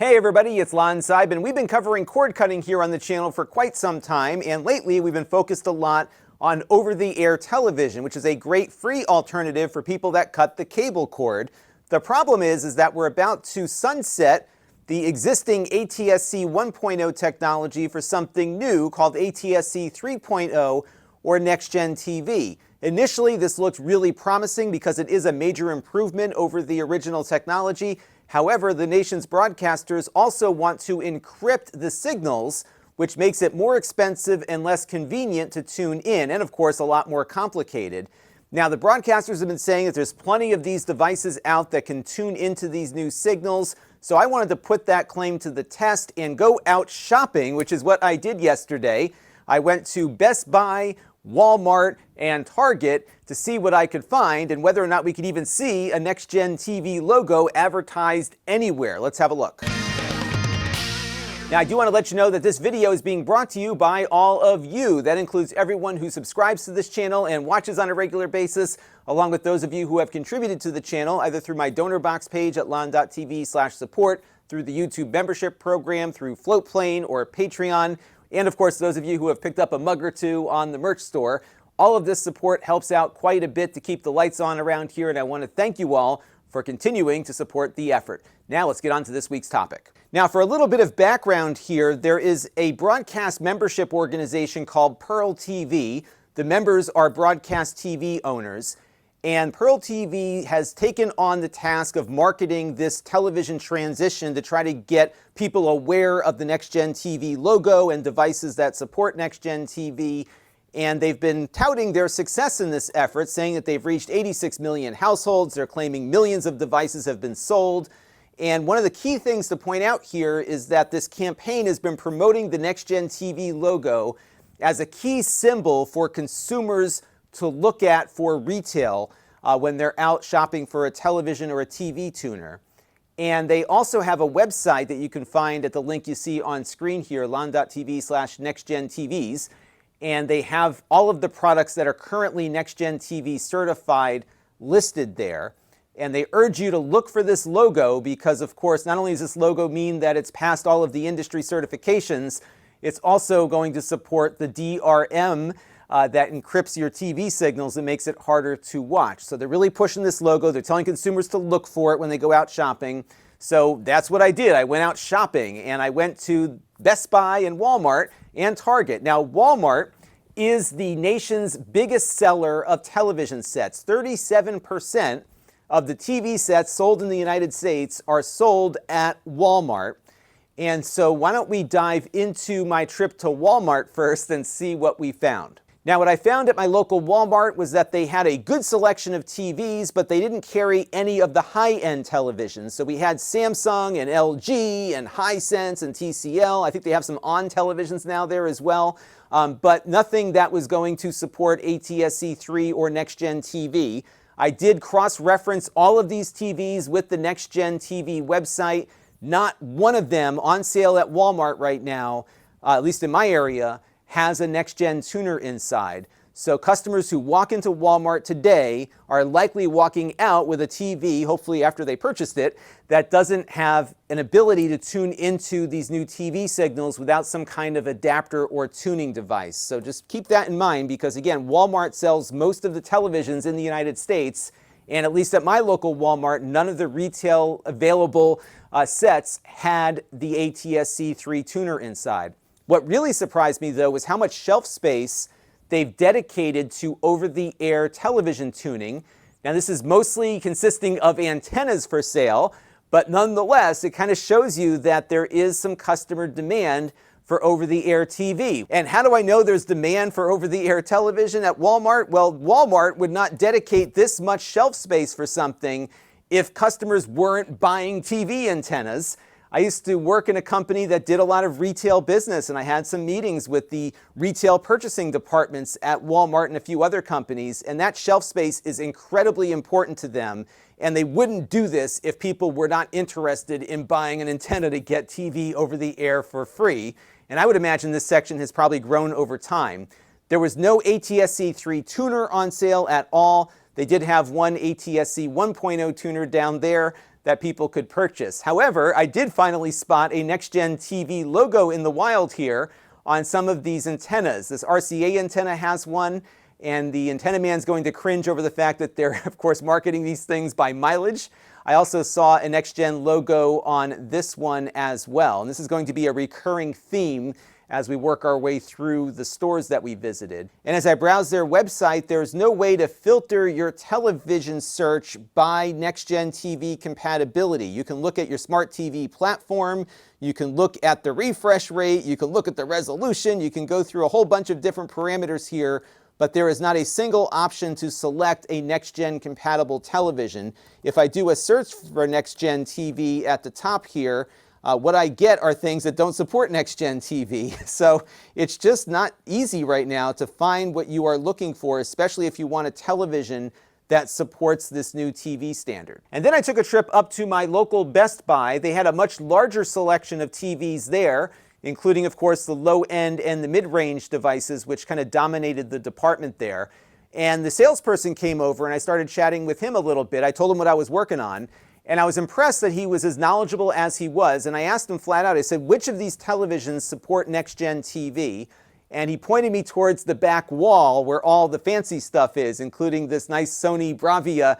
Hey everybody, it's Lon.TV, and we've been covering cord cutting here on the channel for quite some time, and lately we've been focused a lot on over-the-air television, which is a great free alternative for people that cut the cable cord. The problem is that we're about to sunset the existing ATSC 1.0 technology for something new called ATSC 3.0 or NextGen TV. Initially, this looked really promising because it is a major improvement over the original technology. However, the nation's broadcasters also want to encrypt the signals, which makes it more expensive and less convenient to tune in, and of course a lot more complicated. Now, the broadcasters have been saying that there's plenty of these devices out that can tune into these new signals, so I wanted to put that claim to the test and go out shopping, which is what I did yesterday. I went to Best Buy, Walmart, and Target to see what I could find and whether or not we could even see a NextGen TV logo advertised anywhere. Let's have a look. Now, I do want to let you know that this video is being brought to you by all of you. That includes everyone who subscribes to this channel and watches on a regular basis, along with those of you who have contributed to the channel, either through my donor box page at Lon.TV/support, through the YouTube membership program, through Floatplane or Patreon, and of course those of you who have picked up a mug or two on the merch store. All of this support helps out quite a bit to keep the lights on around here, and I want to thank you all for continuing to support the effort. Now let's get on to this week's topic. Now, for a little bit of background here, there is a broadcast membership organization called Pearl TV. The members are broadcast TV owners, and Pearl TV has taken on the task of marketing this television transition to try to get people aware of the NextGen TV logo and devices that support NextGen TV. And they've been touting their success in this effort, saying that they've reached 86 million households. They're claiming millions of devices have been sold. And one of the key things to point out here is that this campaign has been promoting the NextGen TV logo as a key symbol for consumers to look at for retail when they're out shopping for a television or a TV tuner. And they also have a website that you can find at the link you see on screen here, Lon.TV/NextGenTVs. And they have all of the products that are currently NextGen TV certified listed there. And they urge you to look for this logo because, of course, not only does this logo mean that it's passed all of the industry certifications, it's also going to support the DRM that encrypts your TV signals and makes it harder to watch. So they're really pushing this logo. They're telling consumers to look for it when they go out shopping. So that's what I did. I went out shopping and I went to Best Buy and Walmart and Target. Now, Walmart is the nation's biggest seller of television sets. 37% of the TV sets sold in the United States are sold at Walmart. And so why don't we dive into my trip to Walmart first and see what we found. Now, what I found at my local Walmart was that they had a good selection of TVs, but they didn't carry any of the high-end televisions. So we had Samsung and LG and Hisense and TCL. I think they have some ON televisions now there as well, but nothing that was going to support ATSC 3 or NextGen TV. I did cross-reference all of these TVs with the NextGen TV website. Not one of them on sale at Walmart right now, at least in my area, has a NextGen tuner inside. So customers who walk into Walmart today are likely walking out with a TV, hopefully after they purchased it, that doesn't have an ability to tune into these new TV signals without some kind of adapter or tuning device. So just keep that in mind because, again, Walmart sells most of the televisions in the United States, and at least at my local Walmart, none of the retail available sets had the ATSC 3 tuner inside. What really surprised me, though, was how much shelf space they've dedicated to over-the-air television tuning. Now, this is mostly consisting of antennas for sale, but nonetheless, it kind of shows you that there is some customer demand for over-the-air TV. And how do I know there's demand for over-the-air television at Walmart? Well, Walmart would not dedicate this much shelf space for something if customers weren't buying TV antennas. I used to work in a company that did a lot of retail business, and I had some meetings with the retail purchasing departments at Walmart and a few other companies, and that shelf space is incredibly important to them, and they wouldn't do this if people were not interested in buying an antenna to get TV over the air for free, and I would imagine this section has probably grown over time. There was no ATSC 3 tuner on sale at all. They did have one ATSC 1.0 tuner down there. that people could purchase. However, I did finally spot a NextGen TV logo in the wild here on some of these antennas. This RCA antenna has one, and the antenna man's going to cringe over the fact that they're, of course, marketing these things by mileage. I also saw a NextGen logo on this one as well, and this is going to be a recurring theme as we work our way through the stores that we visited. And as I browse their website, there's no way to filter your television search by NextGen TV compatibility. You can look at your smart TV platform, you can look at the refresh rate, you can look at the resolution, you can go through a whole bunch of different parameters here, but there is not a single option to select a NextGen compatible television. If I do a search for NextGen TV at the top here, what I get are things that don't support NextGen TV. So it's just not easy right now to find what you are looking for, especially if you want a television that supports this new TV standard. And then I took a trip up to my local Best Buy. They had a much larger selection of TVs there, including, of course, the low-end and the mid-range devices, which kind of dominated the department there. And the salesperson came over, and I started chatting with him a little bit. I told him what I was working on. And I was impressed that he was as knowledgeable as he was. And I asked him flat out, I said, which of these televisions support NextGen TV? And he pointed me towards the back wall where all the fancy stuff is, including this nice Sony Bravia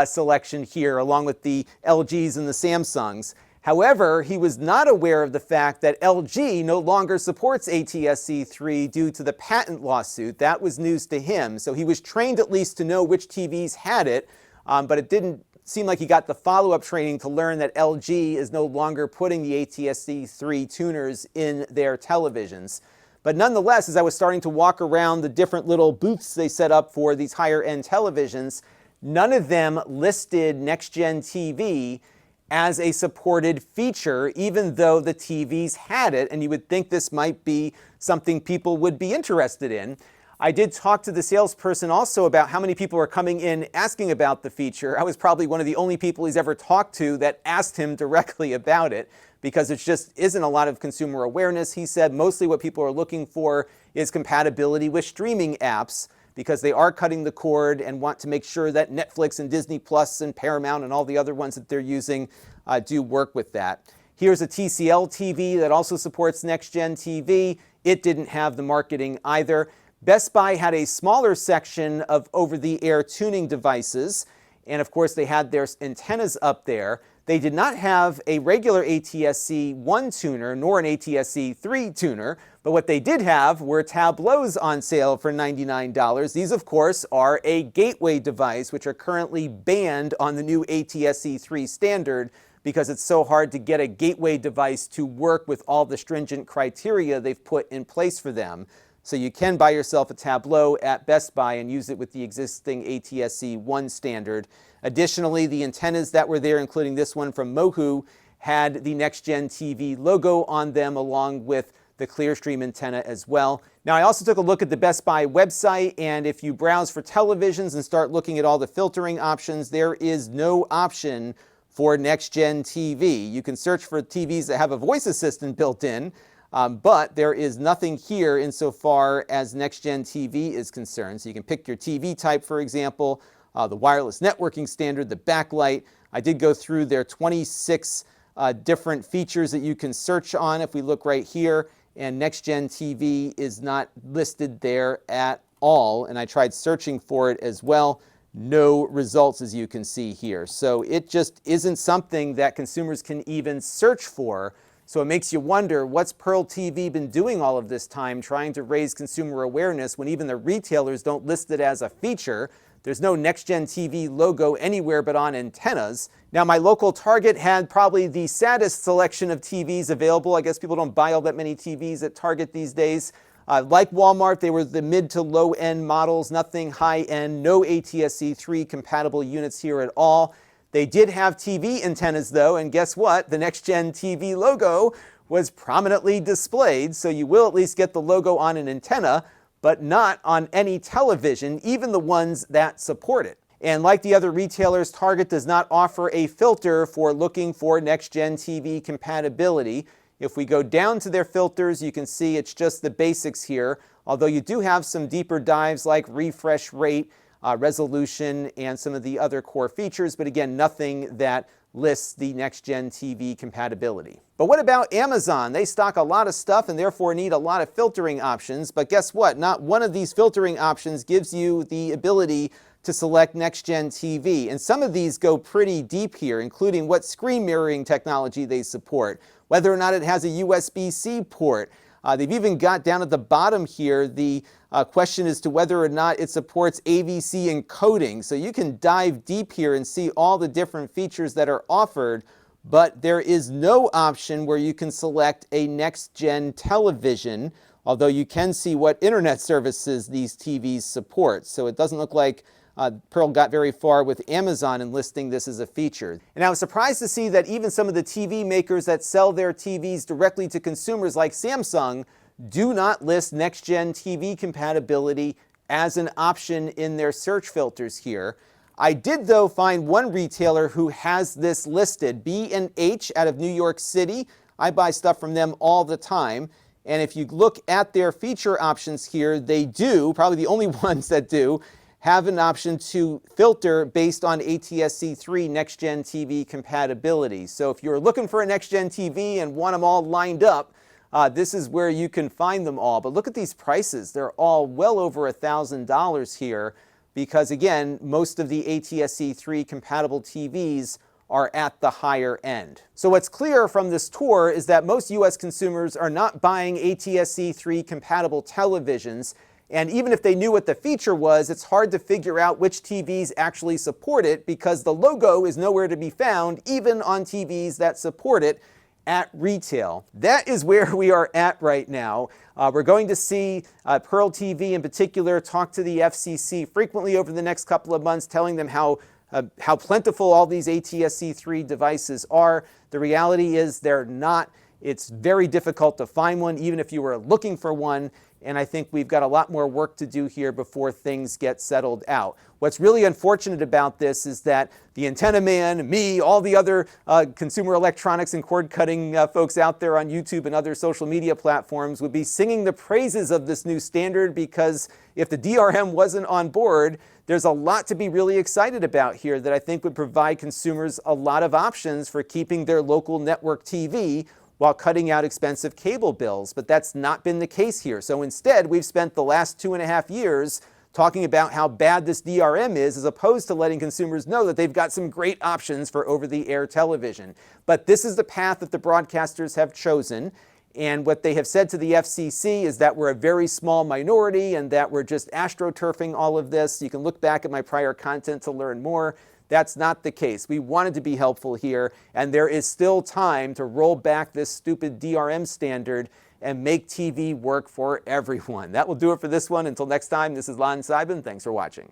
selection here, along with the LGs and the Samsungs. However, he was not aware of the fact that LG no longer supports ATSC 3 due to the patent lawsuit. That was news to him. So he was trained at least to know which TVs had it, but it didn't seemed like he got the follow-up training to learn that LG is no longer putting the ATSC 3 tuners in their televisions. But nonetheless, as I was starting to walk around the different little booths they set up for these higher-end televisions, none of them listed NextGen TV as a supported feature, even though the TVs had it, and you would think this might be something people would be interested in. I did talk to the salesperson also about how many people are coming in asking about the feature. I was probably one of the only people he's ever talked to that asked him directly about it, because it just isn't a lot of consumer awareness. He said mostly what people are looking for is compatibility with streaming apps, because they are cutting the cord and want to make sure that Netflix and Disney Plus and Paramount and all the other ones that they're using do work with that. Here's a TCL TV that also supports NextGen TV. It didn't have the marketing either. Best Buy had a smaller section of over-the-air tuning devices, and of course they had their antennas up there. They did not have a regular ATSC 1 tuner nor an ATSC 3 tuner, but what they did have were tableaus on sale for $99. These, of course, are a gateway device, which are currently banned on the new ATSC 3 standard because it's so hard to get a gateway device to work with all the stringent criteria they've put in place for them. So you can buy yourself a tableau at Best Buy and use it with the existing ATSC 1 standard. Additionally, the antennas that were there, including this one from Mohu, had the NextGen TV logo on them, along with the Clearstream antenna as well. Now, I also took a look at the Best Buy website, and if you browse for televisions and start looking at all the filtering options, there is no option for NextGen TV. You can search for TVs that have a voice assistant built in, but there is nothing here insofar as NextGen TV is concerned. So you can pick your TV type, for example, the wireless networking standard, the backlight. I did go through their 26 different features that you can search on. If we look right here, and NextGen TV is not listed there at all. And I tried searching for it as well. No results, as you can see here. So it just isn't something that consumers can even search for. So it makes you wonder, what's Pearl TV been doing all of this time, trying to raise consumer awareness when even the retailers don't list it as a feature? There's no NextGen TV logo anywhere but on antennas. Now, my local Target had probably the saddest selection of TVs available. I guess people don't buy all that many TVs at Target these days. Like Walmart, they were the mid to low-end models, nothing high-end, no ATSC 3 compatible units here at all. They did have TV antennas, though, and guess what? The NextGen TV logo was prominently displayed, so you will at least get the logo on an antenna, but not on any television, even the ones that support it. And like the other retailers, Target does not offer a filter for looking for NextGen TV compatibility. If we go down to their filters, you can see it's just the basics here, although you do have some deeper dives like refresh rate, resolution, and some of the other core features, but again, nothing that lists the NextGen TV compatibility. But what about Amazon? They stock a lot of stuff and therefore need a lot of filtering options. But guess what? Not one of these filtering options gives you the ability to select NextGen TV. And some of these go pretty deep here, including what screen mirroring technology they support, whether or not it has a USB-C port. They've even got down at the bottom here the question as to whether or not it supports AVC encoding. So you can dive deep here and see all the different features that are offered, but there is no option where you can select a next-gen television, although you can see what internet services these TVs support. So it doesn't look like Pearl got very far with Amazon in listing this as a feature. And I was surprised to see that even some of the TV makers that sell their TVs directly to consumers like Samsung do not list next-gen TV compatibility as an option in their search filters here. I did, though, find one retailer who has this listed, B&H out of New York City. I buy stuff from them all the time. And if you look at their feature options here, they do, probably the only ones that do, have an option to filter based on ATSC 3 next-gen TV compatibility. So if you're looking for a next-gen TV and want them all lined up, this is where you can find them all. But look at these prices. They're all well over $1,000 here because, again, most of the ATSC 3 compatible TVs are at the higher end. So what's clear from this tour is that most US consumers are not buying ATSC 3 compatible televisions. And even if they knew what the feature was, it's hard to figure out which TVs actually support it because the logo is nowhere to be found, even on TVs that support it at retail. That is where we are at right now. We're going to see Pearl TV in particular talk to the FCC frequently over the next couple of months, telling them how plentiful all these ATSC 3 devices are. The reality is they're not. It's very difficult to find one, even if you were looking for one. And I think we've got a lot more work to do here before things get settled out. What's really unfortunate about this is that the antenna man, me, all the other consumer electronics and cord cutting folks out there on YouTube and other social media platforms would be singing the praises of this new standard, because if the DRM wasn't on board, there's a lot to be really excited about here that I think would provide consumers a lot of options for keeping their local network TV while cutting out expensive cable bills. But that's not been the case here. So instead, we've spent the last 2.5 years talking about how bad this DRM is, as opposed to letting consumers know that they've got some great options for over-the-air television. But this is the path that the broadcasters have chosen. And what they have said to the FCC is that we're a very small minority and that we're just astroturfing all of this. You can look back at my prior content to learn more. That's not the case. We wanted to be helpful here, and there is still time to roll back this stupid DRM standard and make TV work for everyone. That will do it for this one. Until next time, this is Lon.TV. Thanks for watching.